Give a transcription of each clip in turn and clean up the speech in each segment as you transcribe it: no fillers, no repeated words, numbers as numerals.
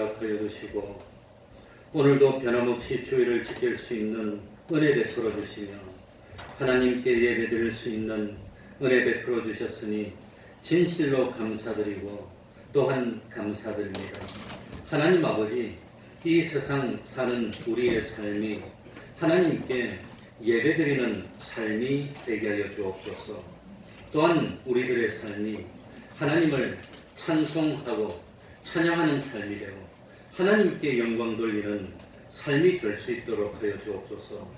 허락하여 주시고 오늘도 변함없이 주의를 지킬 수 있는 은혜 베풀어 주시며 하나님께 예배드릴 수 있는 은혜 베풀어 주셨으니 진실로 감사드리고 또한 감사드립니다. 하나님 아버지, 이 세상 사는 우리의 삶이 하나님께 예배드리는 삶이 되게 하여 주옵소서. 또한 우리들의 삶이 하나님을 찬송하고 찬양하는 삶이 되고 하나님께 영광 돌리는 삶이 될 수 있도록 하여 주옵소서.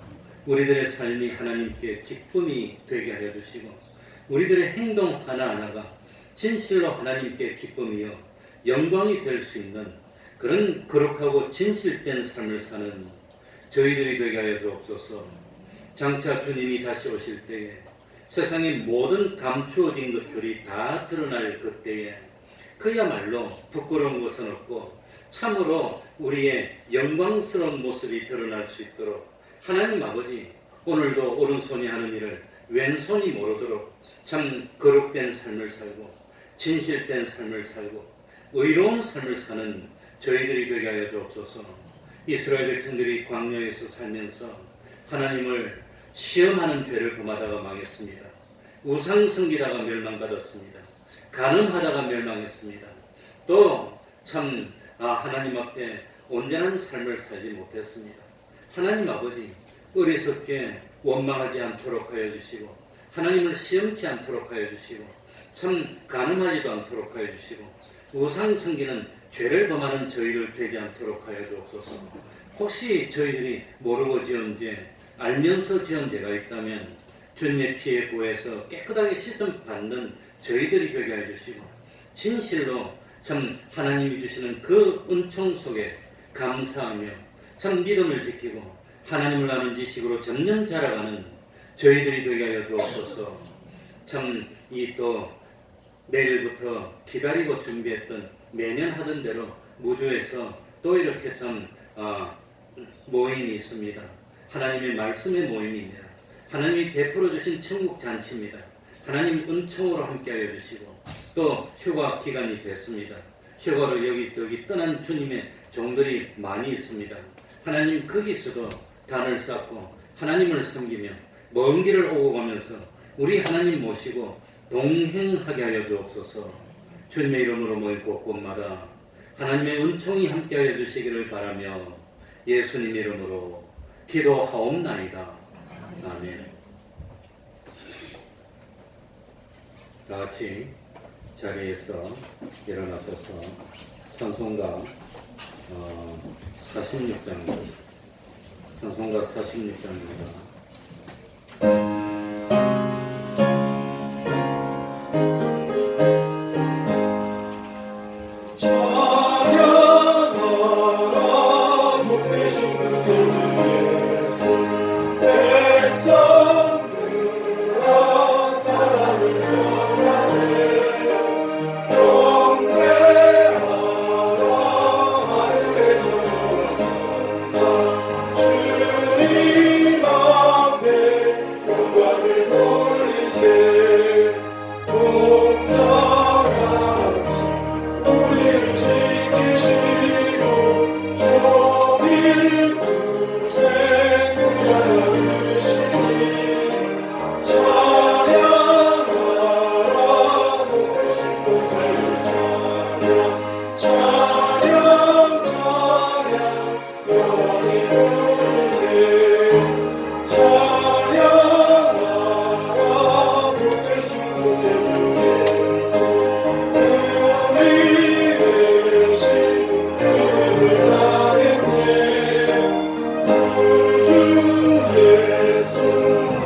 우리들의 삶이 하나님께 기쁨이 되게 하여 주시고 우리들의 행동 하나하나가 진실로 하나님께 기쁨이요 영광이 될 수 있는 그런 거룩하고 진실된 삶을 사는 저희들이 되게 하여 주옵소서. 장차 주님이 다시 오실 때에 세상의 모든 감추어진 것들이 다 드러날 그때에 그야말로 부끄러운 것은 없고 참으로 우리의 영광스러운 모습이 드러날 수 있도록 하나님 아버지, 오늘도 오른손이 하는 일을 왼손이 모르도록 참 거룩된 삶을 살고 진실된 삶을 살고 의로운 삶을 사는 저희들이 되게 하여 주옵소서. 이스라엘 백성들이 광야에서 살면서 하나님을 시험하는 죄를 범하다가 망했습니다. 우상 섬기다가 멸망받았습니다. 간음하다가 멸망했습니다. 또 참 하나님 앞에 온전한 삶을 살지 못했습니다. 하나님 아버지, 어리석게 원망하지 않도록 하여 주시고 하나님을 시험치 않도록 하여 주시고 참 간음하지도 않도록 하여 주시고 우상 섬기는 죄를 범하는 저희를 되지 않도록 하여 주옵소서. 혹시 저희들이 모르고 지은 죄, 알면서 지은 죄가 있다면 주님의 피에 구해서 깨끗하게 씻음 받는 저희들이 되게 해 주시고 진실로 참 하나님이 주시는 그 은총 속에 감사하며 참 믿음을 지키고 하나님을 아는 지식으로 점점 자라가는 저희들이 되게 하여 주옵소서. 참 이 또 내일부터 기다리고 준비했던 매년 하던 대로 무주에서 또 이렇게 참 모임이 있습니다. 하나님의 말씀의 모임입니다. 하나님이 베풀어 주신 천국 잔치입니다. 하나님 은총으로 함께하여 주시고 또 휴가 기간이 됐습니다. 휴가로 여기저기 떠난 주님의 종들이 많이 있습니다. 하나님 거기서도 단을 쌓고 하나님을 섬기며 먼 길을 오고 가면서 우리 하나님 모시고 동행하게 하여 주옵소서. 주님의 이름으로 모인 곳곳마다 하나님의 은총이 함께하여 주시기를 바라며 예수님 이름으로 기도하옵나이다. 아멘. 다 같이 자리에서 일어나셔서 찬송가 46장입니다. 찬송가 46장입니다.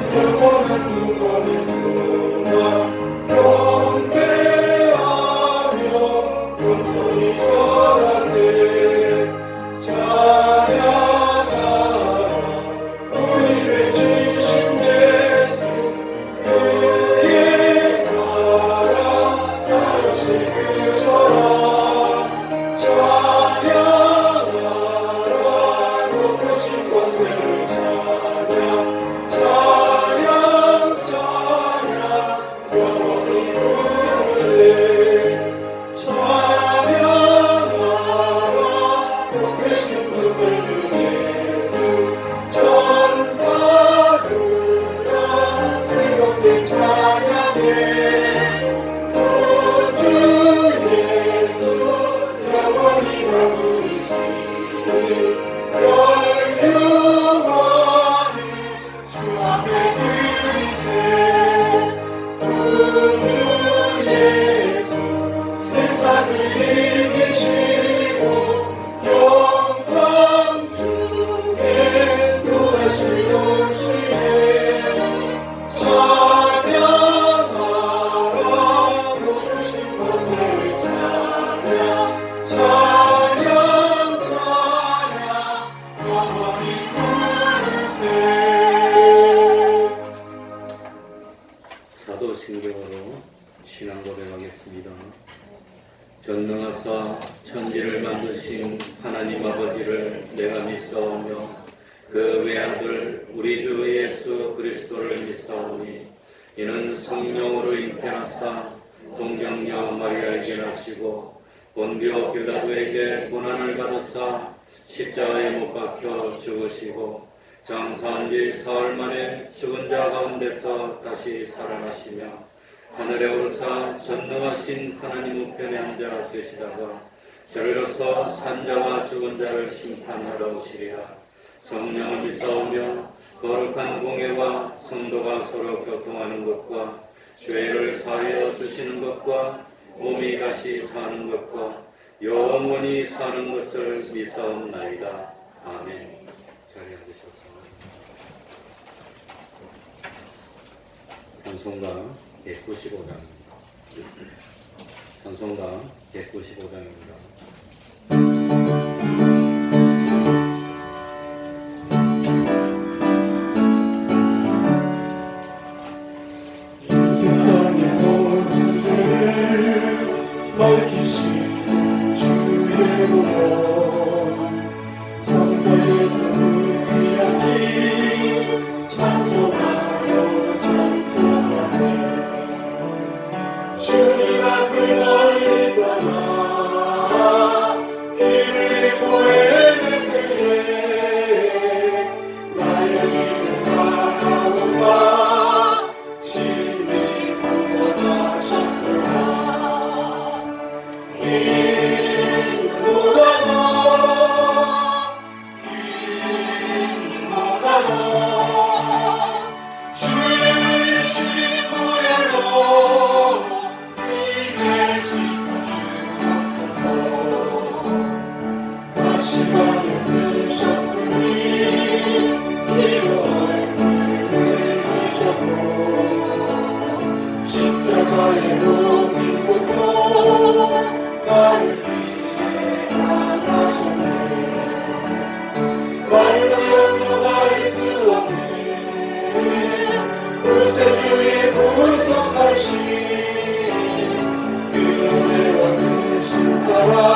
영원한 사도신경으로 신앙 고백하겠습니다. 전능하사 천지를 만드신 하나님 아버지를 내가 믿사오며 그 외아들 우리 주 예수 그리스도를 믿사오니 이는 성령으로 잉태하사 동정녀 마리아에게 나시고 본디오 빌라도에게 고난을 받으사 십자가에 못 박혀 죽으시고 장사한 지 사흘 만에 죽은 자 가운데서 다시 살아나시며 하늘에 오르사 전능하신 하나님 우편에 앉아 계시다가 저리로서 산자와 죽은 자를 심판하러 오시리라. 성령을 믿사오며 거룩한 공예와 성도가 서로 교통하는 것과 죄를 사하여 주시는 것과 몸이 다시 사는 것과 영원히 사는 것을 믿사옵나이다. 아멘. 자리에 앉으셔서 찬송가 195장입니다. 찬송가 195장입니다. 밝히신 주의 보혈 성도에서 귀한 길 찬송하세 주님 앞을 멀리 떠나 길을 보내는 때에 나의 길을 따라오사 진리 구원하셨노라. 시간을 쓰셨으니 기도 얼굴을 잊었고 십자가의 모진 것도 나를 위해 나가셨네. 말로 영영할 수 없는 구세주의 구속하신 그 은혜와 크신 사랑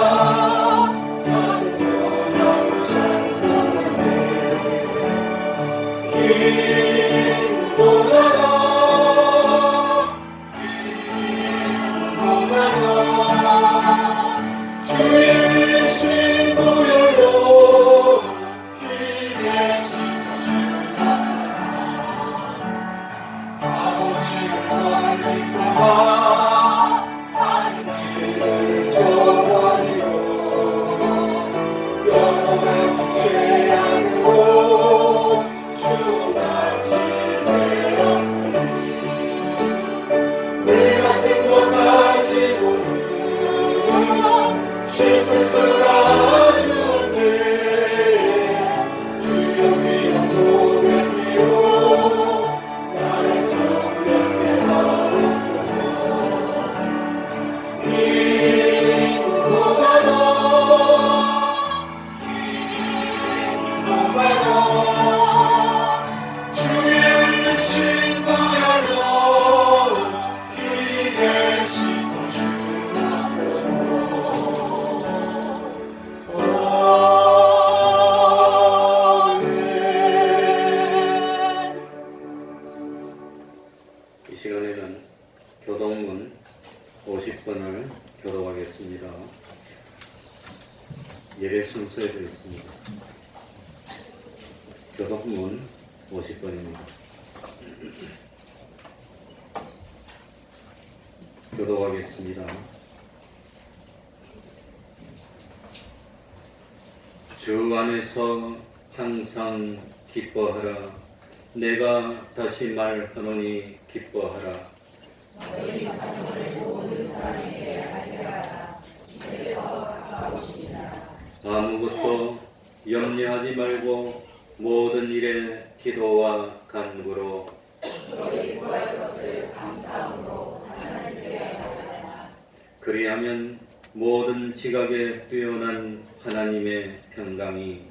이 시간에는 교동문 50번을 교독하겠습니다. 예배 순서에 되어 있습니다. 교독문 50번입니다. 교독하겠습니다. 주 안에서 항상 기뻐하라. 내가 다시 말하노니 기뻐하라. 너희 반응을 모든 사람에게 알려하라. 주께서 가까우시니라. 아무것도 염려하지 말고 모든 일에 기도와 간구로 너희 구할 것을 감사함으로 하나님께 알려하라. 그리하면 모든 지각에 뛰어난 하나님의 평강이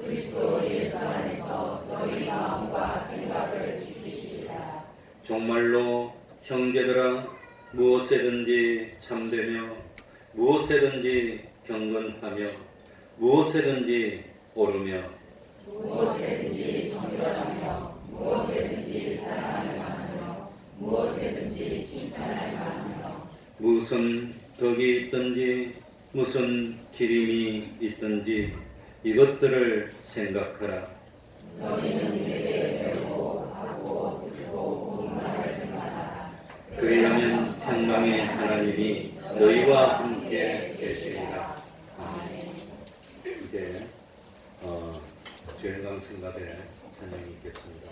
그리스도 예수 안에서 너희 마음과 생각을 지키시리라. 정말로 형제들아 무엇에든지 참되며 무엇에든지 경건하며 무엇에든지 오르며 무엇에든지 정결하며 무엇에든지 사랑할 만하며 무엇에든지 칭찬할 만하며 무슨 덕이 있든지 무슨 기림이 있든지 이것들을 생각하라. 너희는 내게 배우고 하고 듣고 본 말을 행하라. 그리하면 평강의 하나님이 너희와 함께 계시리라. 아멘. 이제 주일강 성가대 찬양이 있겠습니다.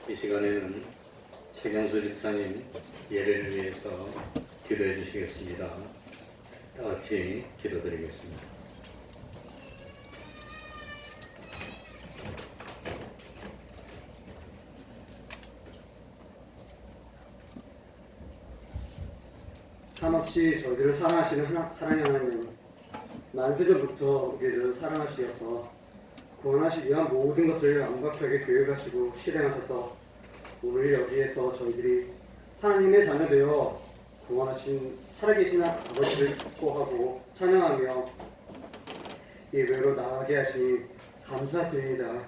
이 시간에는 최경수 집사님 예배를 위해서 기도해 주시겠습니다. 다 같이 기도드리겠습니다. 한없이 저희들을 사랑하시는 사랑의 하나님, 만세전부터 우리를 사랑하시어서 구원하시기 위한 모든 것을 완벽하게 계획하시고 실행하셔서 오늘 여기에서 저희들이 하나님의 자녀 되어 구원하신 살아계신 아버지를 기뻐하고 찬양하며 예배로 나아가게 하시니 감사드립니다.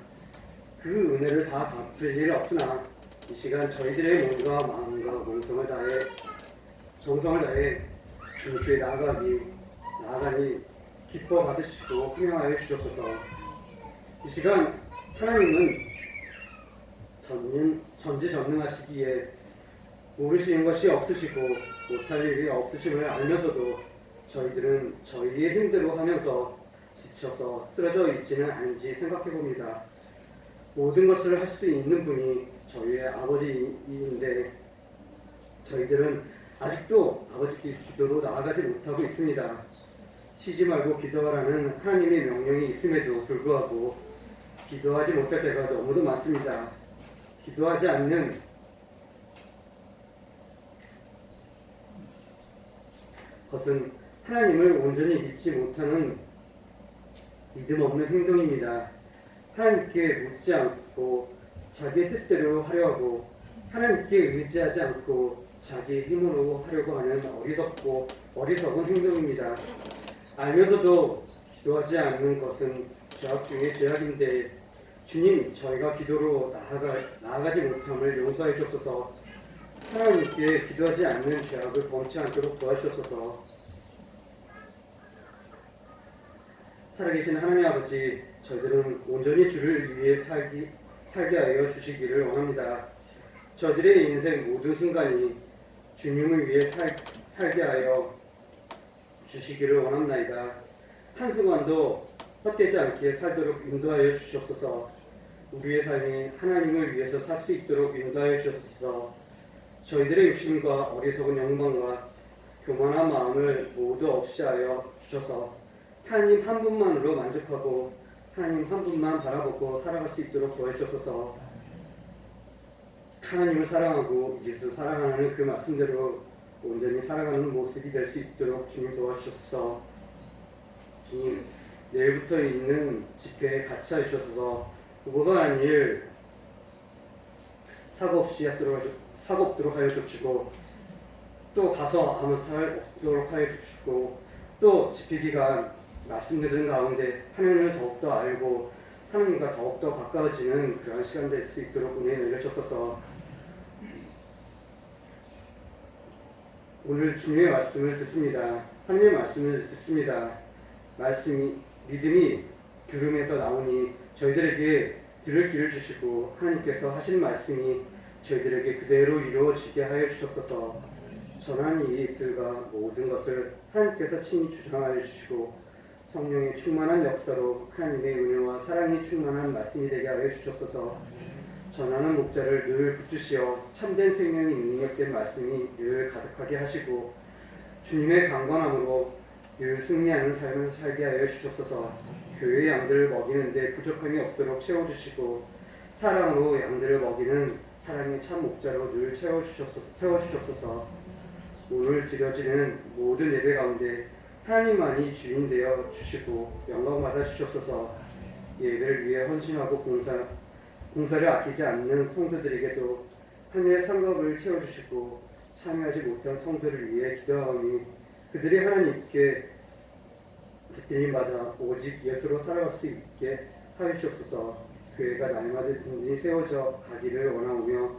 그 은혜를 다 갚을 일 없으나 이 시간 저희들의 몸과 마음과 정성을 다해 주님께 나아가니 기뻐 받으시고 흥명하여 주옵소서. 이 시간 하나님은 전지전능하시기에 모르시는 것이 없으시고 못할 일이 없으심을 알면서도 저희들은 저희의 힘대로 하면서 지쳐서 쓰러져 있지는 않은지 생각해 봅니다. 모든 것을 할 수 있는 분이 저희의 아버지인데 저희들은 아직도 아버지께 기도로 나아가지 못하고 있습니다. 쉬지 말고 기도하라는 하나님의 명령이 있음에도 불구하고 기도하지 못할 때가 너무도 많습니다. 기도하지 않는 것은 하나님을 온전히 믿지 못하는 믿음 없는 행동입니다. 하나님께 묻지 않고 자기의 뜻대로 하려 하고 하나님께 의지하지 않고 자기의 힘으로 하려고 하는 어리석은 행동입니다. 알면서도 기도하지 않는 것은 죄악 중에 죄악인데 주님, 저희가 기도로 나아가지 못함을 용서해 주옵소서. 하나님께 기도하지 않는 죄악을 범치 않도록 도와주옵소서. 살아계신 하나님 아버지, 저희들은 온전히 주를 위해 살게 하여 주시기를 원합니다. 저희들의 인생 모든 순간이 주님을 위해 살게 하여 주시기를 원합나이다. 한순간도 헛되지 않게 살도록 인도하여 주시옵소서. 우리의 삶이 하나님을 위해서 살 수 있도록 인도하여 주옵소서. 저희들의 욕심과 어리석은 영광과 교만한 마음을 모두 없이 하여 주셔서 하나님 한 분만으로 만족하고 하나님 한 분만 바라보고 살아갈 수 있도록 도와주옵소서. 하나님을 사랑하고 예수 사랑하는 그 말씀대로 온전히 살아가는 모습이 될 수 있도록 주님 도와주셔서 주님, 내일부터 있는 집회에 같이 하셔서 오버가 아닐 사고 없도록 하여 주시고 또 가서 아무 탈 없도록 하여 주시고 또 집회 기간 말씀 들은 가운데 하나님을 더욱더 알고 하나님과 더욱더 가까워지는 그러한 시간 될 수 있도록 은혜 내려주셔서 오늘 주님의 말씀을 듣습니다. 하나님의 말씀을 듣습니다. 믿음이 들음에서 나오니 저희들에게 들을 길을 주시고 하나님께서 하신 말씀이 저희들에게 그대로 이루어지게 하여 주옵소서. 전한 이 입술과 모든 것을 하나님께서 친히 주장하여 주시고 성령의 충만한 역사로 하나님의 은혜와 사랑이 충만한 말씀이 되게 하여 주옵소서. 전하는 목자를 늘 붙드시어 참된 생명이 능력된 말씀이 늘 가득하게 하시고 주님의 강건함으로 늘 승리하는 삶을 살게 하여 주옵소서. 교회의 양들을 먹이는데 부족함이 없도록 채워주시고 사랑으로 양들을 먹이는 사랑의 참 목자로 늘 세워주옵소서. 오늘 드려지는 모든 예배 가운데 하나님만이 주인 되어 주시고 영광 받아 주옵소서. 예배를 위해 헌신하고 봉사를 아끼지 않는 성도들에게도 하늘의 상급을 채워주시고 참여하지 못한 성도를 위해 기도하오니 그들이 하나님께 붙들림받아 오직 예수로 살아갈 수 있게 하여 주옵소서. 교회가 날마다 든든히 세워져 가기를 원하오며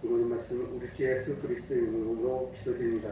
이모든 말씀 우리 주 예수 그리스도의 이름으로 기도드립니다.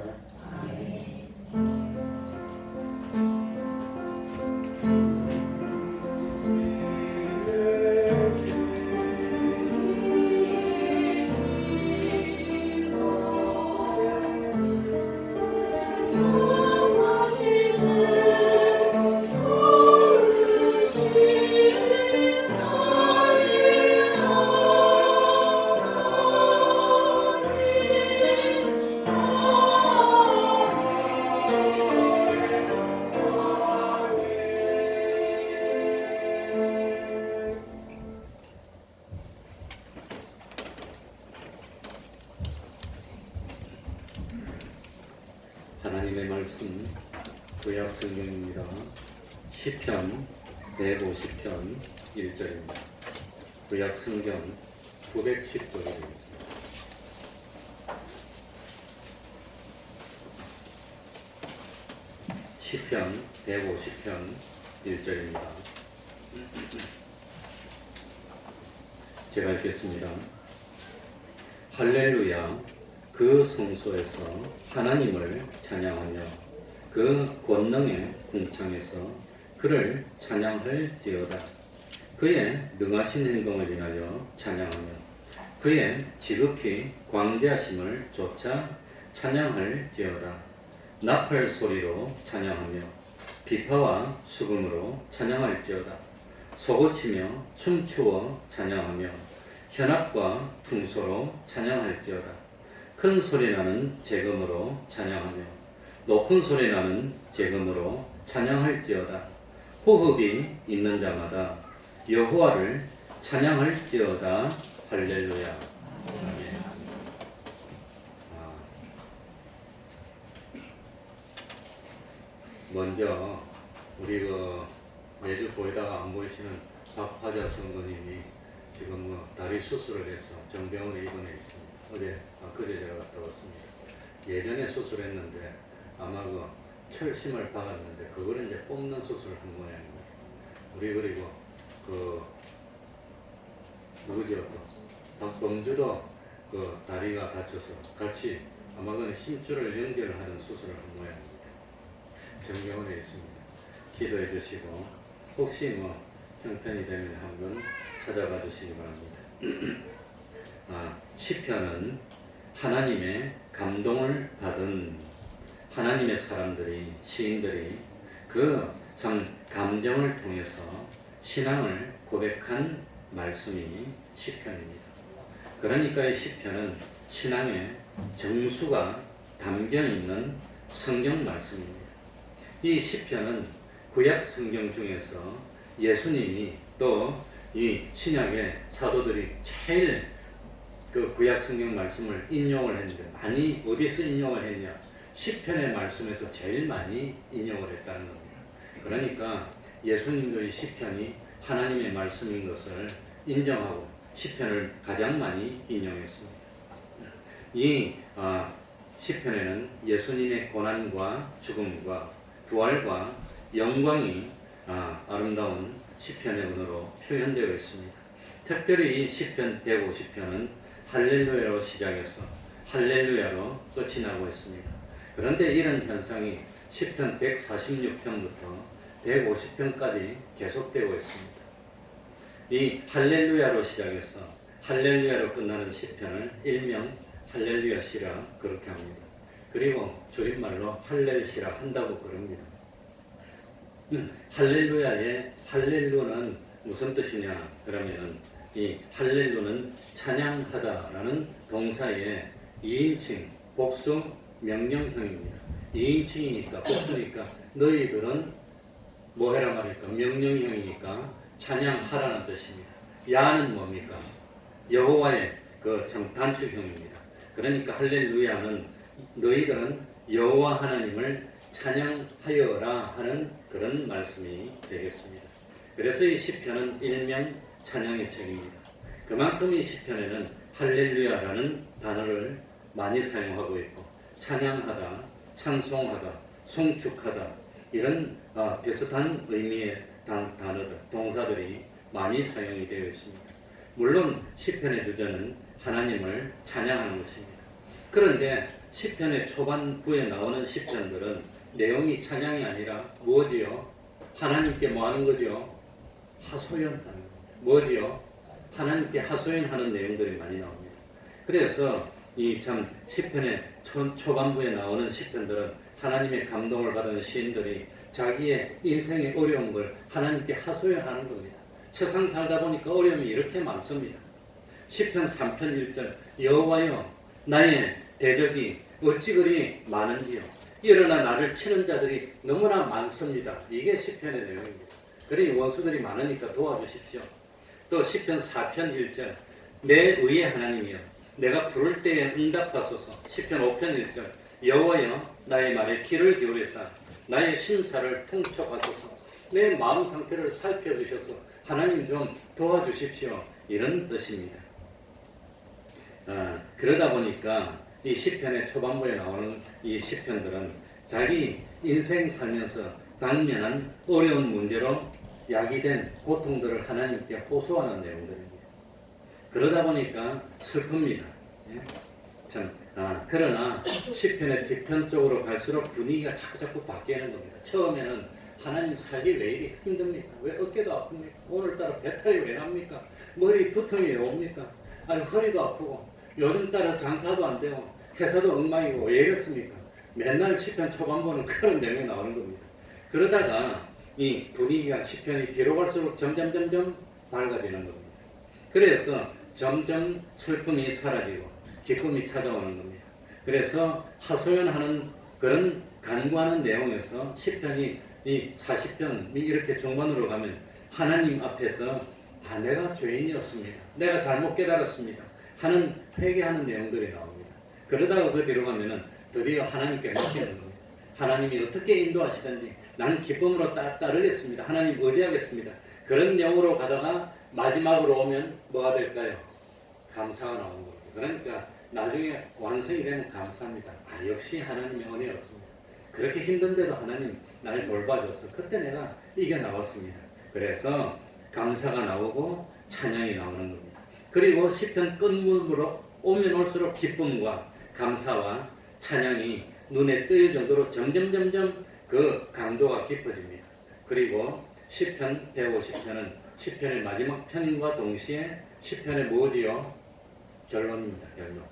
하나님의 말씀 구약 성경입니다. 시편 150편 1절입니다. 구약 성경 910쪽에 되겠습니다. 시편 150편 1절입니다. 제가 읽겠습니다. 할렐루야 그 성소에서 하나님을 찬양하며 그 권능의 궁창에서 그를 찬양할지어다. 그의 능하신 행동을 인하여 찬양하며 그의 지극히 광대하심을 조차 찬양할지어다. 나팔 소리로 찬양하며 비파와 수금으로 찬양할지어다. 소고치며 춤추어 찬양하며 현악과 퉁소로 찬양할지어다. 큰 소리 나는 재금으로 찬양하며 높은 소리 나는 재금으로 찬양할지어다. 호흡이 있는 자마다 여호와를 찬양할지어다. 할렐루야. 먼저 우리 매주 보이다가 안 보이시는 박화자 성도님이 지금 다리 수술을 해서 정병원에 입원해 있습니다. 그제 제가 갔다 왔습니다. 예전에 수술했는데 아마 철심을 박았는데 그거를 이제 뽑는 수술을 한 모양입니다. 우리 그리고 누구죠? 또 박범주도 다리가 다쳐서 같이 아마 그는 힘줄을 연결하는 수술을 한 모양입니다. 정병원에 있습니다. 기도해 주시고 혹시 형편이 되면 한번 찾아가 주시기 바랍니다. 시편은 하나님의 감동을 받은 하나님의 사람들이 시인들이 참 감정을 통해서 신앙을 고백한 말씀이 시편입니다. 그러니까 이 시편은 신앙의 정수가 담겨 있는 성경 말씀입니다. 이 시편은 구약 성경 중에서 예수님이 또 이 신약의 사도들이 제일 구약 성경 말씀을 인용을 했는데 많이 어디서 인용을 했냐? 시편의 말씀에서 제일 많이 인용을 했다는 겁니다. 그러니까 예수님도 이 시편이 하나님의 말씀인 것을 인정하고 시편을 가장 많이 인용했습니다. 이 시편에는 예수님의 고난과 죽음과 부활과 영광이 아름다운 시편의 언어로 표현되어 있습니다. 특별히 이 시편 150편은 할렐루야로 시작해서 할렐루야로 끝이 나고 있습니다. 그런데 이런 현상이 시편 146편부터 150편까지 계속되고 있습니다. 이 할렐루야로 시작해서 할렐루야로 끝나는 시편을 일명 할렐루야시라 그렇게 합니다. 그리고 줄임말로 할렐시라 한다고 그럽니다. 할렐루야의 할렐루는 무슨 뜻이냐? 그러면은 이 할렐루는 찬양하다라는 동사의 2인칭 복수 명령형입니다. 2인칭이니까 복수니까 너희들은 뭐 해라 말일까? 명령형이니까 찬양하라는 뜻입니다. 야는 뭡니까? 여호와의 참 단축형입니다. 그러니까 할렐루야는 너희들은 여호와 하나님을 찬양하여라 하는 그런 말씀이 되겠습니다. 그래서 이 시편은 일명 찬양의 책입니다. 그만큼 이 시편에는 할렐루야라는 단어를 많이 사용하고 있고 찬양하다, 찬송하다, 송축하다 이런 비슷한 의미의 단어들, 동사들이 많이 사용이 되어 있습니다. 물론 시편의 주제는 하나님을 찬양하는 것입니다. 그런데 시편의 초반부에 나오는 시편들은 내용이 찬양이 아니라 뭐지요? 하나님께 뭐 하는 거죠? 하소연하는 거죠. 뭐지요? 하나님께 하소연하는 내용들이 많이 나옵니다. 그래서 이 참 시편의 초반부에 나오는 시편들은 하나님의 감동을 받은 시인들이 자기의 인생의 어려운 걸 하나님께 하소연하는 겁니다. 세상 살다 보니까 어려움이 이렇게 많습니다. 시편 3편 1절 여호와여 나의 대적이 어찌 그리 많은지요. 일어나 나를 치는 자들이 너무나 많습니다. 이게 시편의 내용입니다. 그러니 원수들이 많으니까 도와주십시오. 또 시편 4편 1절 내 의의 하나님이여 내가 부를 때에 응답하소서. 시편 5편 1절 여호와여 나의 말에 귀를 기울이사 나의 심사를 통촉하소서. 내 마음 상태를 살펴주셔서 하나님 좀 도와주십시오. 이런 뜻입니다. 그러다 보니까 이 시편의 초반부에 나오는 이 시편들은 자기 인생 살면서 당면한 어려운 문제로 야기된 고통들을 하나님께 호소하는 내용들입니다. 그러다 보니까 슬픕니다. 예? 참, 그러나 시편의 뒤편 쪽으로 갈수록 분위기가 자꾸 바뀌는 겁니다. 처음에는 하나님 살기 왜 이리 힘듭니까? 왜 어깨도 아픕니까? 오늘따라 배탈이 왜 납니까? 머리 두통이 왜 옵니까? 아니 허리도 아프고 요즘 따라 장사도 안 되고 회사도 엉망이고 왜 이렇습니까? 맨날 시편 초반부는 그런 내용이 나오는 겁니다. 그러다가 이 분위기가 시편이 뒤로 갈수록 점점 밝아지는 겁니다. 그래서 점점 슬픔이 사라지고 기쁨이 찾아오는 겁니다. 그래서 하소연하는 그런 간구하는 내용에서 시편이 이 40편 이렇게 중반으로 가면 하나님 앞에서 내가 죄인이었습니다. 내가 잘못 깨달았습니다. 하는 회개하는 내용들이 나옵니다. 그러다가 그 뒤로 가면은 드디어 하나님께 맡기는 겁니다. 하나님이 어떻게 인도하시든지 나는 기쁨으로 따르겠습니다. 하나님 의지하겠습니다. 그런 내용으로 가다가 마지막으로 오면 뭐가 될까요? 감사가 나오는 겁니다. 그러니까 나중에 완성이 되면 감사합니다. 역시 하나님의 은혜였습니다. 그렇게 힘든데도 하나님 나를 돌봐줘서 그때 내가 이겨나왔습니다. 그래서 감사가 나오고 찬양이 나오는 겁니다. 그리고 시편 끝문으로 오면 올수록 기쁨과 감사와 찬양이 눈에 띄을 정도로 점점 그 강도가 깊어집니다. 그리고 시편 150편은 시편의 마지막 편과 동시에 시편의 뭐지요? 결론입니다. 결론.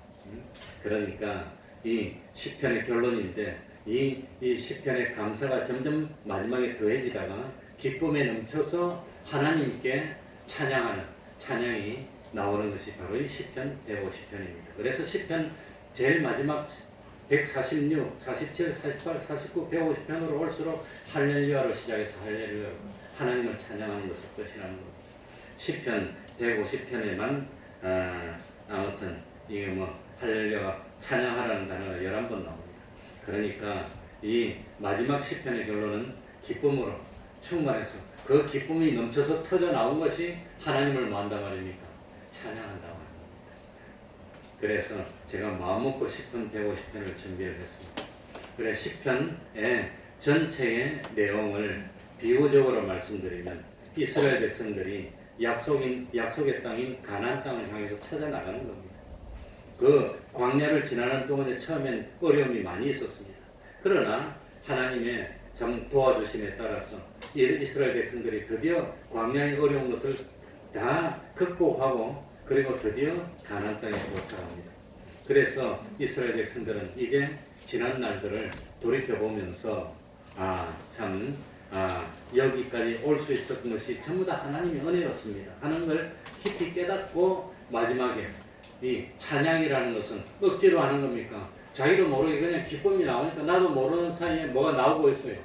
그러니까 이 시편의 결론인데 이 시편의 감사가 점점 마지막에 더해지다가 기쁨에 넘쳐서 하나님께 찬양하는 찬양이 나오는 것이 바로 이 시편 150편입니다. 그래서 시편 제일 마지막 146, 47, 48, 49, 150편으로 올수록 할렐루야로 시작해서 할렐루야로 하나님을 찬양하는 것을 끝이라는 겁니다. 시편 150편에만 아무튼 이게 뭐 할렐루야 찬양하라는 단어가 11번 나옵니다. 그러니까 이 마지막 시편의 결론은 기쁨으로 충만해서 그 기쁨이 넘쳐서 터져 나온 것이 하나님을 뭐 한단 말입니까? 찬양한다고 합니다. 그래서 제가 마음먹고 시편 150편을 준비를 했습니다. 그래 시편의 전체의 내용을 비유적으로 말씀드리면 이스라엘 백성들이 약속의 땅인 가나안 땅을 향해서 찾아 나가는 겁니다. 그 광야를 지나는 동안에 처음엔 어려움이 많이 있었습니다. 그러나 하나님의 참 도와주심에 따라서 이스라엘 백성들이 드디어 광야의 어려운 것을 다 극복하고 그리고 드디어 가나안 땅에 도착합니다. 그래서 이스라엘 백성들은 이제 지난 날들을 돌이켜보면서 여기까지 올 수 있었던 것이 전부 다 하나님의 은혜였습니다 하는 걸 깊이 깨닫고 마지막에 이 찬양이라는 것은 억지로 하는 겁니까? 자기도 모르게 그냥 기쁨이 나오니까 나도 모르는 사이에 뭐가 나오고 있어요.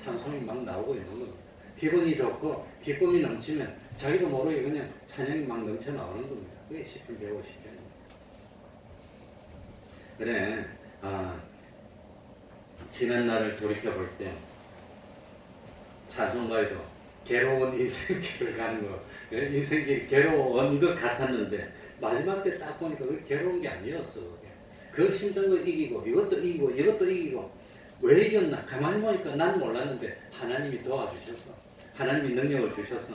찬송이 막 나오고 있는 겁니다. 기분이 좋고 기쁨이 넘치면 자기도 모르게 그냥 찬양이 막 넘쳐 나오는 겁니다. 그게 시편 150편입니다. 그래, 지난 날을 돌이켜볼 때 찬송가에도 괴로운 인생길을 가는 거, 인생길이 괴로운 것 같았는데 마지막 때 딱 보니까 그게 괴로운 게 아니었어. 그 힘든 거 이기고 이것도 이기고 왜 이겼나? 가만히 보니까 난 몰랐는데 하나님이 도와주셔서 하나님이 능력을 주셔서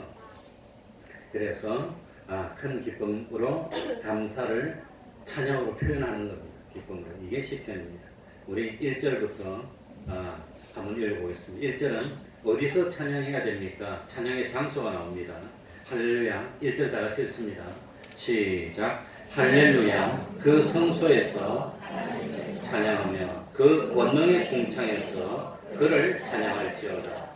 그래서 큰 기쁨으로 감사를 찬양으로 표현하는 겁니다. 기쁨으로. 이게 시편입니다. 우리 1절부터 한번 읽어보겠습니다. 1절은 어디서 찬양해야 됩니까? 찬양의 장소가 나옵니다. 할렐루야. 1절 다 같이 읽습니다. 시작. 할렐루야. 그 성소에서 찬양하며 그 권능의 궁창에서 그를 찬양할지어다.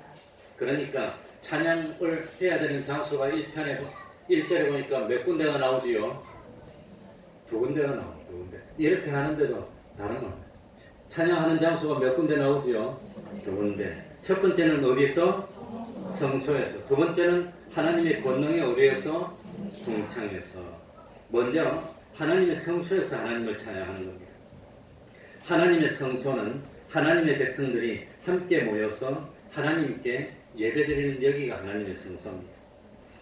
그러니까 찬양을 해야 되는 장소가 1절에 보니까 몇 군데가 나오지요? 2군데가 나옵니다. 2군데. 이렇게 하는데도 다른 겁니다. 찬양하는 장소가 몇 군데 나오지요? 2군데. 첫 번째는 어디서? 성소에서. 두 번째는 하나님의 권능이 어디에서? 궁창에서. 먼저 하나님의 성소에서 하나님을 찬양하는 겁니다. 하나님의 성소는 하나님의 백성들이 함께 모여서 하나님께 예배드리는 여기가 하나님의 성소입니다.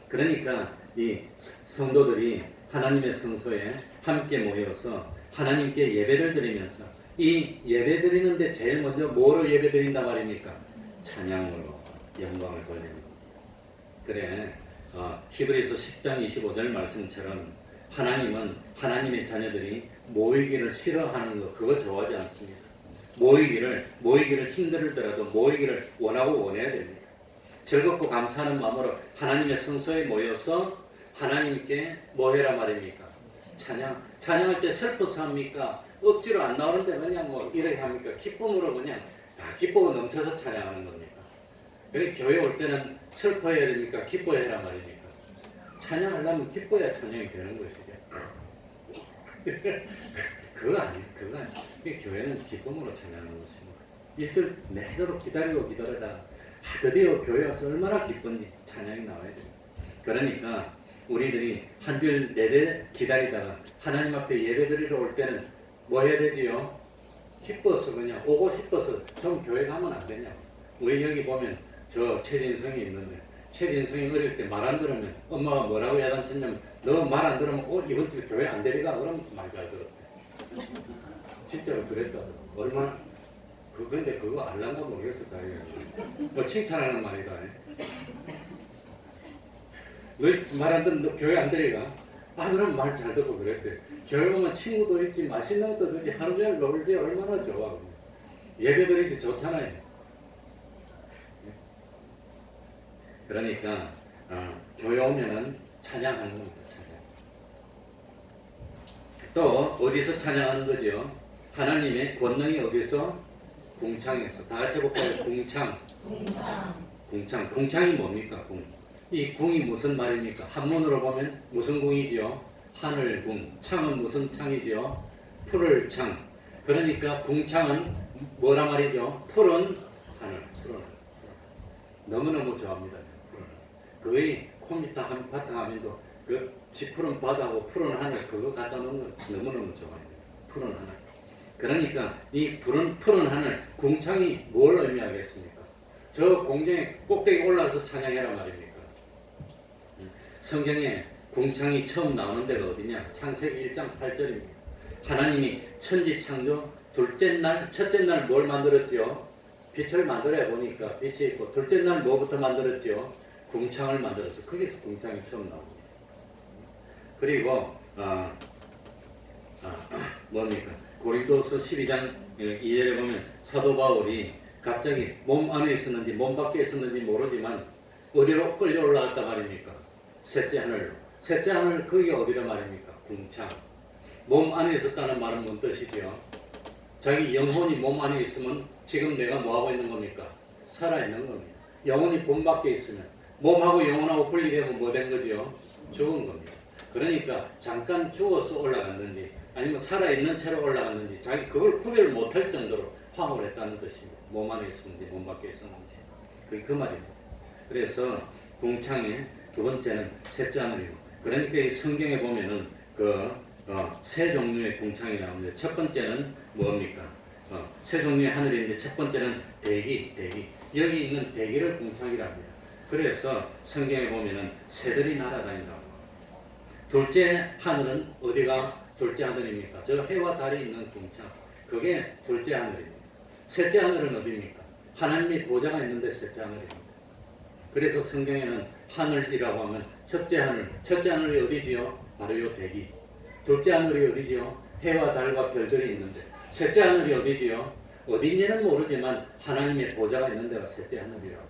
그러니까 이 성도들이 하나님의 성소에 함께 모여서 하나님께 예배를 드리면서 이 예배드리는데 제일 먼저 뭐를 예배드린다 말입니까? 찬양으로 영광을 돌리는 겁니다. 그래 히브리서 10장 25절 말씀처럼 하나님은 하나님의 자녀들이 모이기를 싫어하는 거 그거 좋아하지 않습니다. 모이기를 힘들더라도 모이기를 원하고 원해야 됩니다. 즐겁고 감사하는 마음으로 하나님의 성소에 모여서 하나님께 뭐 해라 말입니까? 찬양할 때 슬퍼서 합니까? 억지로 안 나오는데 그냥 뭐 이렇게 합니까? 기쁨으로 그냥 기뻐가 넘쳐서 찬양하는 겁니까? 그래 교회 올 때는 슬퍼해야 되니까 기뻐야 해라 말입니까? 찬양하려면 기뻐야 찬양이 되는 것이죠. 그거 아니에요. 교회는 기쁨으로 찬양하는 것입니다. 이들 내도록 기다리다가 드디어 교회 와서 얼마나 기쁜지 찬양이 나와야 됩니다. 그러니까 우리들이 한 주일 내내 기다리다가 하나님 앞에 예배드리러 올 때는 뭐 해야 되지요? 기뻐서 그냥 오고 싶어서 좀 교회 가면 안 되냐고. 우리 여기 보면 저 최진성이 있는데 최진성이 어릴 때 말 안 들으면 엄마가 뭐라고 야단쳤냐면 너 말 안 들으면 이번 주 교회 안 데려가. 그러면 말 잘 들었대. 진짜로 그랬다고. 얼마나 근데 그거 알란가 모르겠어. 뭐 칭찬하는 말이다. 너 말 안 듣는 너 교회 안 데려가. 그럼 말 잘 듣고 그랬대. 교회 오면 친구도 있지 맛있는 것도 주지 하루 종일 놀지 얼마나 좋아. 예배드리지 좋잖아요. 그러니까 교회 오면은 찬양하는 겁니다. 또 어디서 찬양하는 거죠? 하나님의 권능이 어디서? 궁창에서. 다 같이 해볼까요? 궁창이 뭡니까? 이 궁이 무슨 말입니까? 한문으로 보면 무슨 궁이지요? 하늘궁. 창은 무슨 창이지요? 푸를 창. 그러니까 궁창은 뭐라 말이죠? 푸른 하늘. 너무너무 좋아합니다. 거의 컴퓨터 한 바탕 화면도 그 지푸른 바다하고 푸른 하늘 그거 갖다 놓은 거 너무너무 좋아해요. 푸른 하늘. 그러니까 이 푸른 하늘 궁창이 뭘 의미하겠습니까? 저 공중에 꼭대기 올라가서 찬양해라 말입니까? 성경에 궁창이 처음 나오는 데가 어디냐? 창세기 1장 8절입니다. 하나님이 천지 창조 첫째 날 뭘 만들었지요? 빛을 만들어야 보니까 빛이 있고 둘째 날 뭐부터 만들었지요? 궁창을 만들어서 거기서 궁창이 처음 나옵니다. 그리고 뭡니까? 고린도서 12장 2절에 보면 사도 바울이 갑자기 몸 안에 있었는지 몸 밖에 있었는지 모르지만 어디로 끌려 올라갔다 말입니까? 셋째 하늘로. 셋째 하늘 그게 어디로 말입니까? 궁창. 몸 안에 있었다는 말은 뭔 뜻이죠? 자기 영혼이 몸 안에 있으면 지금 내가 뭐하고 있는 겁니까? 살아있는 겁니다. 영혼이 몸 밖에 있으면 몸하고 영혼하고 분리되면 뭐 된 거죠? 죽은 겁니다. 그러니까 잠깐 죽어서 올라갔는지 아니면 살아있는 채로 올라갔는지 자기 그걸 구별을 못할 정도로 화합을 했다는 뜻입니다. 몸 안에 있었는지 몸 밖에 있었는지 그게 그 말입니다. 그래서 궁창의 두 번째는 셋째 하늘이고 그러니까 이 성경에 보면은 세 종류의 궁창이 나옵니다. 첫 번째는 뭡니까? 세 종류의 하늘인데 첫 번째는 대기. 여기 있는 대기를 궁창이라고 합니다. 그래서 성경에 보면은 새들이 날아다닌다고. 둘째 하늘은 어디가 둘째 하늘입니까? 저 해와 달이 있는 궁창. 그게 둘째 하늘입니다. 셋째 하늘은 어디입니까? 하나님의 보좌가 있는데 셋째 하늘입니다. 그래서 성경에는 하늘이라고 하면 첫째 하늘이 어디지요? 바로 요 대기. 둘째 하늘이 어디지요? 해와 달과 별들이 있는데 셋째 하늘이 어디지요? 어딘지는 모르지만 하나님의 보좌가 있는 데가 셋째 하늘이라고.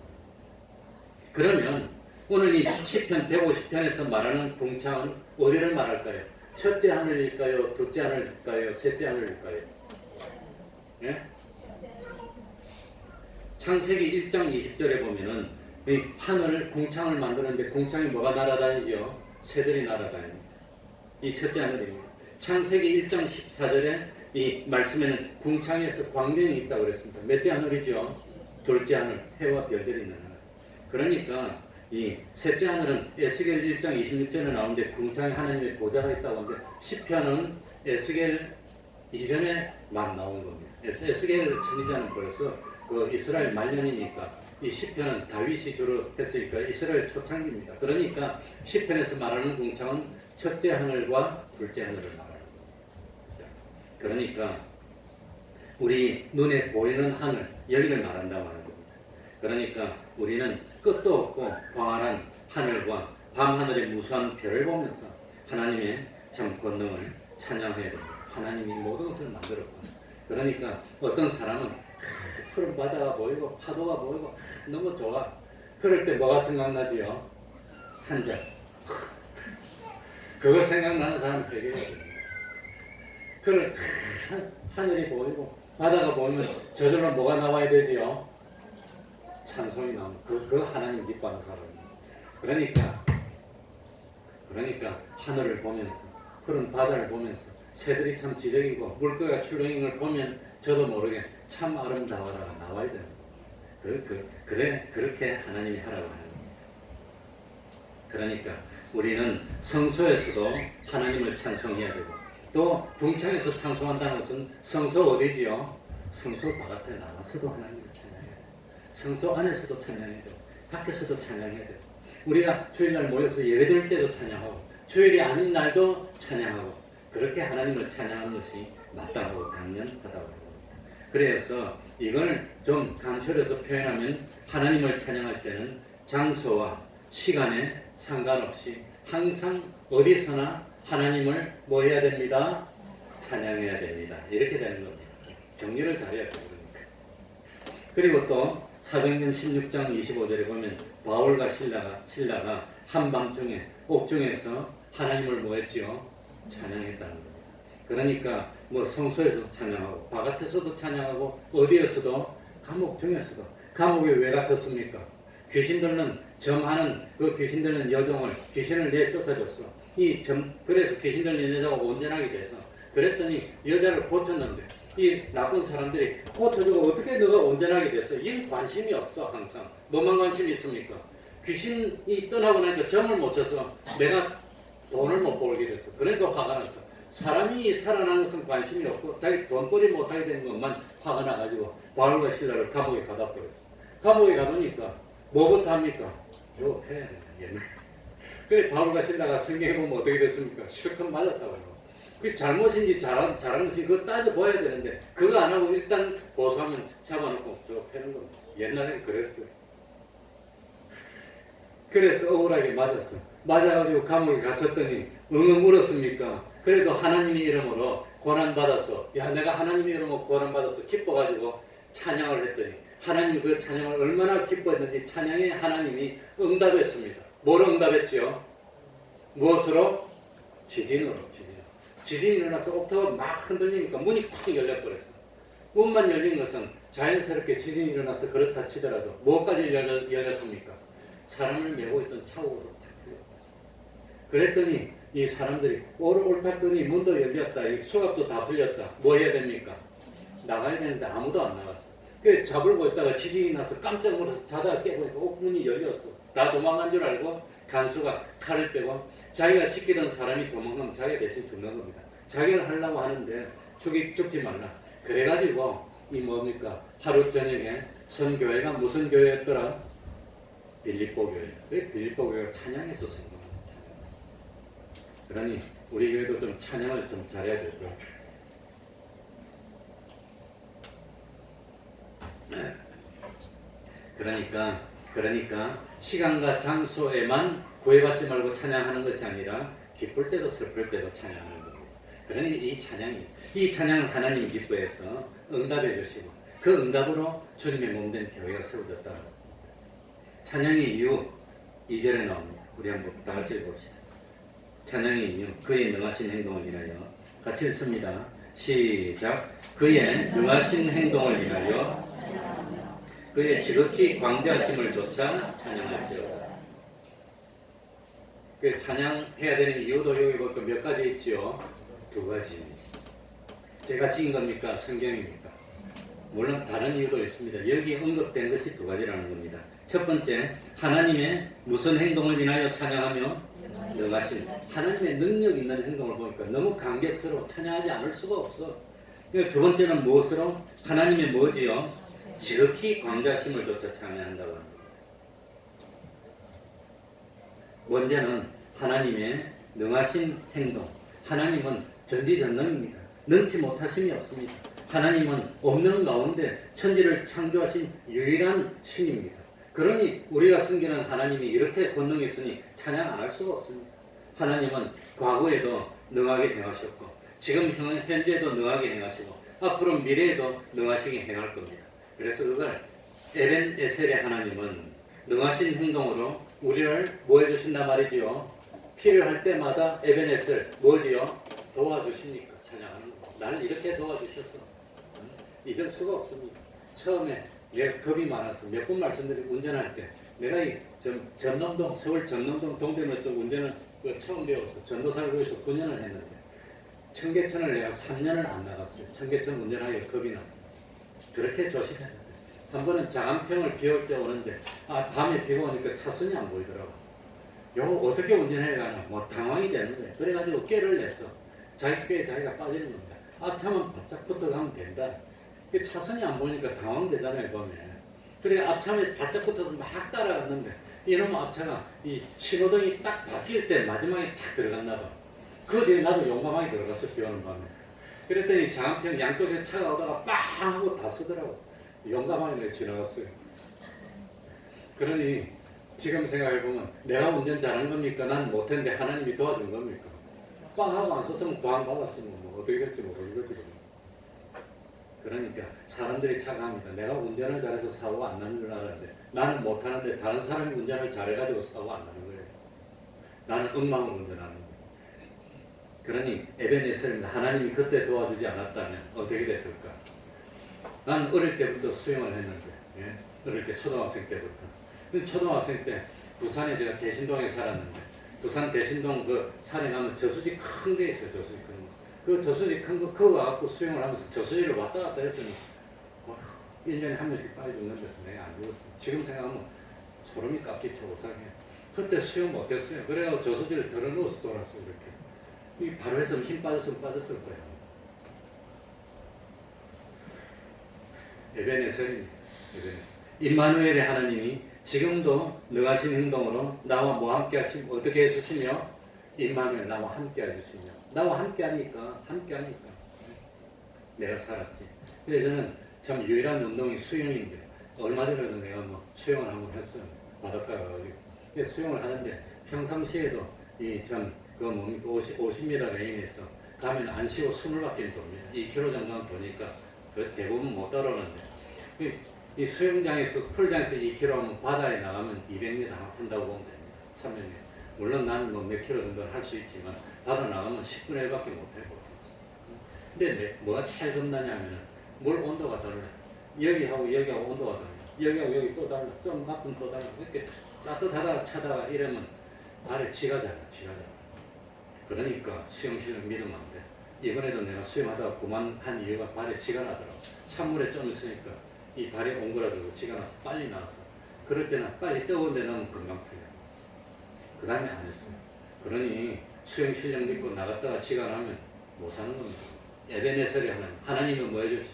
그러면 오늘 이 시편 150편에서 말하는 궁창은 어디를 말할까요? 첫째 하늘일까요? 둘째 하늘일까요? 셋째 하늘일까요? 예? 창세기 1장 20절에 보면은 이 하늘을 궁창을 만드는데 궁창이 뭐가 날아다니죠? 새들이 날아다닙니다. 이 첫째 하늘입니다. 창세기 1장 14절에 이 말씀에는 궁창에서 광명이 있다고 그랬습니다. 몇째 하늘이죠? 둘째 하늘, 해와 별들이 있는 하늘. 그러니까 이 셋째 하늘은 에스겔 1장 26절에 나오는데 궁창에 하나님의 보좌가 있다고 하는데 시편은 에스겔 이전에만 나온 겁니다. 에스겔 선지자는 벌써 그 이스라엘 말년이니까 이 시편은 다윗이 주로 했으니까 이스라엘 초창기입니다. 그러니까 시편에서 말하는 궁창은 첫째 하늘과 둘째 하늘을 말하는 겁니다. 그러니까 우리 눈에 보이는 하늘 여기를 말한다고 하는 겁니다. 그러니까 우리는 끝도 없고 광활한 하늘과 밤하늘의 무수한 별을 보면서 하나님의 참 권능을 찬양해야 됩니다. 하나님이 모든 것을 만들었고, 그러니까 어떤 사람은 푸른 바다가 보이고 파도가 보이고 너무 좋아. 그럴 때 뭐가 생각나지요? 한 잔. 그거 생각나는 사람 되게 그걸 하늘이 보이고 바다가 보이면 저절로 뭐가 나와야 되지요? 찬송이 나오는 그 하나님 기뻐하는 사람이에요. 그러니까 하늘을 보면서 푸른 바다를 보면서 새들이 참 지저귀고 물고기가 출렁이는 걸 보면 저도 모르게 참 아름다워라가 나와야 되는 거예요. 그렇게 하나님이 하라고 하는 거예요. 그러니까 우리는 성소에서도 하나님을 찬송해야 되고, 또 궁창에서 찬송한다는 것은 성소 어디지요? 성소 바깥에 나가서도 하나님을 찬양해야 돼요. 성소 안에서도 찬양해야 되고 밖에서도 찬양해야 돼요. 우리가 주일날 모여서 예배드릴 때도 찬양하고 주일이 아닌 날도 찬양하고, 그렇게 하나님을 찬양하는 것이 마땅하고 당연하다고 합니다. 그래서 이걸 좀 간추려서 표현하면 하나님을 찬양할 때는 장소와 시간에 상관없이 항상 어디서나 하나님을 뭐 해야 됩니다? 찬양해야 됩니다. 이렇게 되는 겁니다. 정리를 잘해야 돼요. 그리고 또 사도행전 16장 25절에 보면 바울과 신라가 한밤중에 옥중에서 하나님을 뭐 했지요? 찬양했다는 겁니다. 그러니까 뭐 성소에서도 찬양하고 바깥에서도 찬양하고 어디에서도 감옥 중에서도. 감옥에 왜 갇혔습니까? 귀신들은 점하는 그 귀신들은 여종을 귀신을 내쫓아줬어. 그래서 귀신 들린 여자가 온전하게 돼서 그랬더니 여자를 고쳤는데 이 나쁜 사람들이 고쳐주고 어떻게 너가 온전하게 됐어? 이 관심이 없어. 항상 뭐만 관심이 있습니까? 귀신이 떠나고 나니까 점을 못 쳐서 내가 돈을 못 벌게 됐어. 그러니까 화가 났어. 사람이 살아나는 것은 관심이 없고 자기 돈벌이 못하게 되는 것만 화가 나가지고 바울과 신라를 감옥에 가다 버렸어. 감옥에 가두니까 뭐부터 합니까? 요 해야 된다. 그래 바울과 신라가 성경에 보면 어떻게 됐습니까? 실컷 맞았다고 해요. 그게 잘못인지 잘한 것인지 그거 따져봐야 되는데 그거 안 하고 일단 고소하면 잡아놓고 저 패는 겁니다. 옛날에는 그랬어요. 그래서 억울하게 맞았어. 맞아가지고 감옥에 갇혔더니 엉엉 울었습니까? 그래도 하나님의 이름으로 고난받아서 내가 하나님의 이름으로 고난받아서 기뻐가지고 찬양을 했더니 하나님 그 찬양을 얼마나 기뻐했는지 찬양에 하나님이 응답했습니다. 뭘 응답했지요? 무엇으로? 지진으로. 지진이 일어나서 옥토가 막 흔들리니까 문이 콱 열려버렸어. 문만 열린 것은 자연스럽게 지진이 일어나서 그렇다 치더라도 뭐까지 열렸습니까? 사람을 메고 있던 차고로 탁 풀려버렸어. 그랬더니 이 사람들이 옳다더니 문도 열렸다. 이 수갑도 다 풀렸다. 뭐 해야 됩니까? 나가야 되는데 아무도 안 나갔어. 그 잡을고 있다가 지진이 나서 깜짝 놀라서 자다가 깨보니까 문이 열렸어. 다 도망간 줄 알고 간수가 칼을 빼고 자기가 지키던 사람이 도망가면 자기가 대신 죽는 겁니다. 자기를 하려고 하는데 죽지 말라. 그래가지고 이 뭡니까? 하루 저녁에 선교회가 무슨 교회였더라? 빌립보 교회. 왜 빌립보 교회가 찬양해서 성공합니다. 찬양해서. 그러니 우리 교회도 좀 찬양을 좀 잘해야 될 것 같아요. 그러니까 시간과 장소에만 구애받지 말고 찬양하는 것이 아니라 기쁠 때도 슬플 때도 찬양하는 겁니다. 그러니 이 찬양은 하나님 기뻐해서 응답해 주시고 그 응답으로 주님의 몸된 교회가 세워졌다. 찬양의 이유 2절에 나옵니다. 우리 한번 다 같이 읽어봅시다. 찬양의 이유 그의 능하신 행동을 인하여 같이 읽습니다. 시작. 그의 능하신 행동을 인하여 그의 지극히 광대하심을 조차 찬양할지어다. 그 찬양해야 되는 이유도 여기 보니까 몇 가지 있지요? 2가지. 제가 지은 겁니까? 성경입니까? 물론 다른 이유도 있습니다. 여기 언급된 것이 2가지라는 겁니다. 첫 번째, 하나님의 무슨 행동을 인하여 찬양하며 능하신 하나님의 능력 있는 행동을 보니까 너무 감격스러워 찬양하지 않을 수가 없어. 2번째는 무엇으로? 하나님의 뭐지요? 지극히 광대하심을 조차 찬양한다고 합니다. 먼저는 하나님의 능하신 행동. 하나님은 전지전능입니다. 능치 못하심이 없습니다. 하나님은 없는 가운데 천지를 창조하신 유일한 신입니다. 그러니 우리가 섬기는 하나님이 이렇게 권능이 있으니 찬양 안 할 수가 없습니다. 하나님은 과거에도 능하게 행하셨고 지금 현재도 능하게 행하시고 앞으로 미래에도 능하시게 행할 겁니다. 그래서 그걸 에벤 에셀의 하나님은 능하신 행동으로 우리를 뭐 해주신단 말이지요. 필요할 때마다 에벤 에셀 뭐지요? 도와주시니까 찬양하는 거. 나를 이렇게 도와주셨어. 잊을 수가 없습니다. 처음에 내가 겁이 많아서 몇 번 말씀드리고 운전할 때 내가 이 전남동 서울 전남동 동대문에서 운전을 처음 배워서 전도사를 거기서 9년을 했는데 청계천을 내가 3년을 안 나갔어요. 청계천 운전하기가 겁이 났어요. 그렇게 조심했는데 한 번은 장안평을 비 올 때 오는데 밤에 비가 오니까 차선이 안 보이더라고. 요거 어떻게 운전해 가나 뭐 당황이 되는데 그래가지고 꾀를 냈어. 자기 꾀에 자기가 빠지는 겁니다. 앞차만 바짝 붙어가면 된다. 차선이 안 보이니까 당황되잖아요 밤에. 그래 앞차에 바짝 붙어서 막 따라갔는데 이놈의 앞차가 이 신호등이 딱 바뀔 때 마지막에 탁 들어갔나 봐. 그 뒤에 나도 용감하게 들어갔어 비 오는 밤에. 그랬더니 장안평 양쪽에 차가 오다가 빵 하고 다 쓰더라고. 용감하게 내가 지나갔어요. 그러니 지금 생각해보면 내가 운전 잘한 겁니까? 난 못했는데 하나님이 도와준 겁니까? 빵 하고 안 썼으면 구원 받았으면 뭐 어떻게 될지 모르겠지. 그러니까 사람들이 착각합니다. 내가 운전을 잘해서 사고가 안 나는 줄 알았는데 나는 못하는데 다른 사람이 운전을 잘해가지고 사고가 안 나는 거예요. 나는 엉망으로 운전하는 거예요. 그러니 에벤에셀입니다. 하나님이 그때 도와주지 않았다면 어떻게 됐을까? 난 어릴 때부터 수영을 했는데 어릴 때 초등학생 때부터. 초등학생 때 부산에 제가 대신동에 살았는데 부산 대신동 그 산에 가면 저수지 큰 데 있어요. 저수지 큰 거. 그 저수지 큰 거 그거 갖고 수영을 하면서 저수지를 왔다 갔다 했으니 1년에 한 번씩 빠져 죽는 데서 내가 안 죽었어. 지금 생각하면 소름이 깎이쳐 오싹해. 그때 수영 못했어요. 그래서 저수지를 들어 누워서 돌았어요. 이렇게. 바로 했으면 힘 빠졌으면 빠졌을 거예요. 에벤에셀입니다. 임마누엘의 하나님이 지금도 능하신 행동으로 나와 뭐 함께 하시고 어떻게 해주시며 임마누엘 나와 함께 해주시며 나와 함께 하니까 내가 살았지. 그래서 저는 참 유일한 운동이 수영인데 얼마 전에도 내가 뭐 수영을 한번 했어요. 바닷가 가가지고. 수영을 하는데 평상시에도 그 뭡니까 50m 레인에서 가면 안 쉬고 20바퀴는 돕니다. 2km 정도는 도니까 대부분 못 따라오는데 이 수영장에서 풀장에서 2km 하면 바다에 나가면 200m 한다고 보면 됩니다. 300m. 물론 나는 뭐 몇 킬로 정도는 할 수 있지만 바다 나가면 10분의 1밖에 못해요. 근데 뭐가 차이 겁나냐면 물 온도가 달라요. 여기하고 여기하고 온도가 달라요. 여기하고 여기 또 달라. 좀 나쁜 또 달라. 이렇게 따뜻하다가 차다가 이러면 발에 지가 잖아. 그러니까 수영실을 믿으면 안 돼. 이번에도 내가 수영하다가 그만한 이유가 발에 지가 나더라고. 찬물에 좀 있으니까 이 발이 옹그라들고 지가 나서 빨리 나왔어. 그럴 때는 빨리 뜨거운 데 넣으면 금방 풀려. 그 다음에 안 했어요. 그러니 수영 실력 믿고 나갔다가 지가 나면 못 사는 겁니다. 에벤에셀의 하나님, 하나님은 뭐 해주시?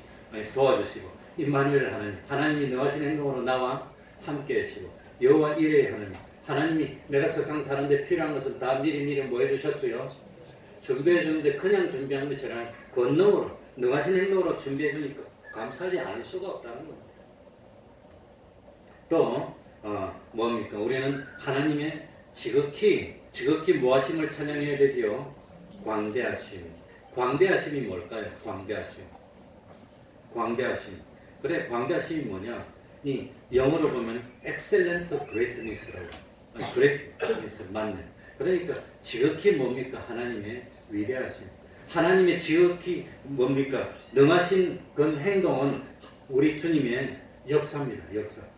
도와주시고 임마누엘의 하나님, 하나님이 능하신 행동으로 나와 함께 하시고 여호와 이레의 하나님, 하나님이 내가 세상 사는데 필요한 것은 다 미리 뭐 해주셨어요? 준비해 주는데 그냥 준비한 것이 아니라 권능으로 능하신 행동으로 준비해 주니까 감사하지 않을 수가 없다는 겁니다. 또 뭡니까? 우리는 하나님의 지극히 무하심을 찬양해야 되지요. 광대하심이 뭘까요? 광대하심. 그래, 광대하심이 뭐냐? 이 영어로 보면 excellent greatness라고. greatness 맞네. 그러니까 지극히 뭡니까? 하나님의 위대하심. 하나님의 지극히 뭡니까? 능하신 그 행동은 우리 주님의 역사입니다.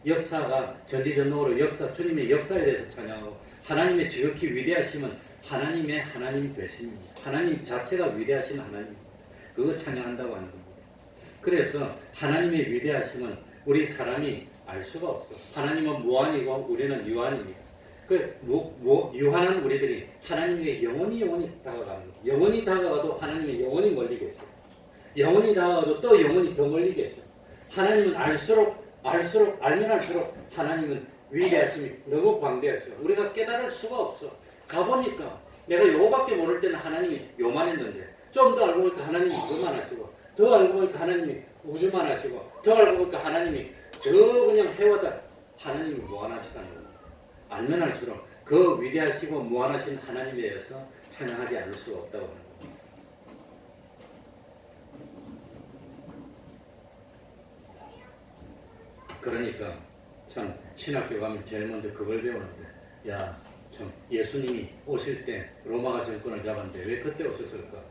역사가 전지전능으로 주님의 역사에 대해서 찬양하고 하나님의 지극히 위대하심은 하나님의 하나님 되십니다. 하나님 자체가 위대하신 하나님. 그거 찬양한다고 하는 겁니다. 그래서 하나님의 위대하심은 우리 사람이 알 수가 없어. 하나님은 무한이고 우리는 유한입니다. 유한한 우리들이 하나님에게 영원히 다가가는 거예요. 영원히 다가가도 하나님이 영원히 멀리 계세요. 영원히 다가가도 또 영원히 더 멀리 계세요. 하나님은 알면 할수록 하나님은 위대하심이 너무 광대하셔요. 우리가 깨달을 수가 없어. 가보니까 내가 요거밖에 모를 때는 하나님이 요만했는데 좀 더 알고 보니까 하나님이 이것만 하시고 더 알고 보니까 하나님이 우주만 하시고 더 알고 보니까 하나님이 그냥 해와다 하나님이 무한하시다는 겁니다. 알면 할수록 그 위대하시고 무한하신 하나님에 대해서 찬양하지 않을 수가 없다고 합니다. 그러니까 참 신학교 가면 제일 먼저 그걸 배우는데, 야, 참 예수님이 오실 때 로마가 정권을 잡았는데 왜 그때 오셨을까?